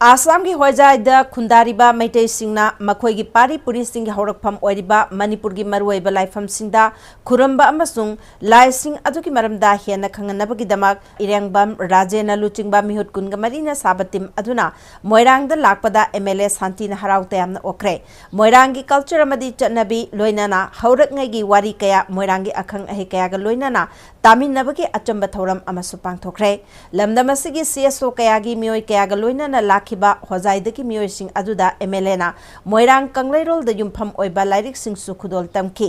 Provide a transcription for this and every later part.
आसाम की होजाइद खुंदारिबा मैतै सिंगना मखोइगी पारी पुरी सिंग हौरकफम ओइरिबा मणिपुर की मरुओइबा लाइफम सिंगदा खुरंबा अमसुंग लाइसिंग अदुकी मरमदा हेना खंगनबगीदमक इरेंगबम राजेना लुचिंगबा मिहुत कुनगा मरीना साबतिम अदुना मोइरांगदा लाकपदा एमएलए शांतिना हराउ तयामना ओखरे मोइरांगी कल्चर अमदी चटनबी लोइनाना हौरकंगैगी वारी कया मोइरांगी अखंग अहे कयागा लोइनाना तामिनबगी अचंबा थौरम अमसु पांगथोखरे लमदमसिगी सीएसओ कयागी मियोय कयागा लोइनाना लाखिबा होजाइदगी मियोयसिंग अदुदा एमएलए ना मोइरांग कंगलैरोलदा युमफम ओइबा लाइरिक सिंगसु खुदोल तमखि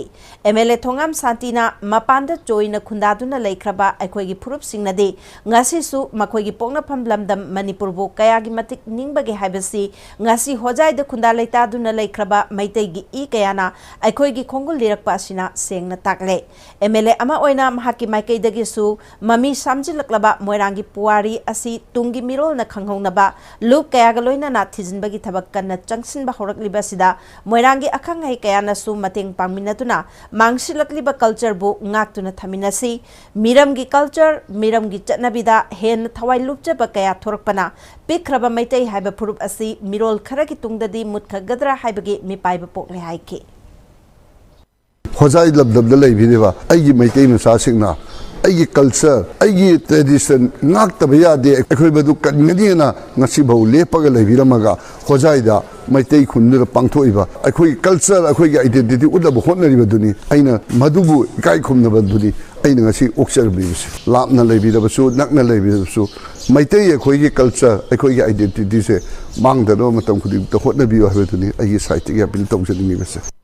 एमएलए थोंगाम शांतिना मपानदा चोइना खुंदादुना लेख्रबा अखोइगी फुरुप सिंगनदि ngasisu मखोइगी पोंगनाफम लमदम मणिपुरबु कयागी मतिक निंगबगे हाइबसी ngasi होजाइद खुंदा लेतादुना लेख्रबा मैतैगी ई कयाना अखोइगी खोंगुल लिरकपा असिना सेंगना ताकले एमएलए अमा ओइना महाकी माइकैदगिसु ममी सामजिलक्लबा मोइरांगी पुवारी असि तुंगी मिरोलना खंगहौनबा लुप कयागा लोइनाना थिजिनबगी थबक कन्ना चंगसिनबा हौरकलिबसिदा मोइरांगी अखंगै कयानासु मतेंग पांगमिनदुना मांगसिलक्लिबा कल्चरबु ngakतुना थमिनसी मिरमगी कल्चर मिरमगी चटनबिदा हेन थवाइ लुपजबा कया थोरकपना पिखरबा मैतै हाइबा फुरुप असि मिरोल खरगी तुंगददी मुतखगदरा हाइबगी मिपाइबा पोकले हाइके होजाइ लबदबदा लैबिनेबा अइगी मैतै मसासिंगना अइगी कल्चर अइगी ट्रेडिशन ngakतबा यादे अखोइ बदु कन्गदीना ngasi बौ लेपगा लैबिरमगा होजाइदा मैतै खुनदुदा पांगथोइबा अखोइ कल्चर अखोइगी आइडेंटिटी उदबा होनरिबदुनी अइना मदुबु इकाइ खुमनबदुनी अइना ngasi ओक्चरबिबसु लापना लैबिरबसु नकना लैबिरबसु मैतै अखोइगी कल्चर अखोइगी आइडेंटिटी से मांगदनो मतम खुदि होनबियो हाबदुनी अइगी साइटिग अपील तौजनिबसे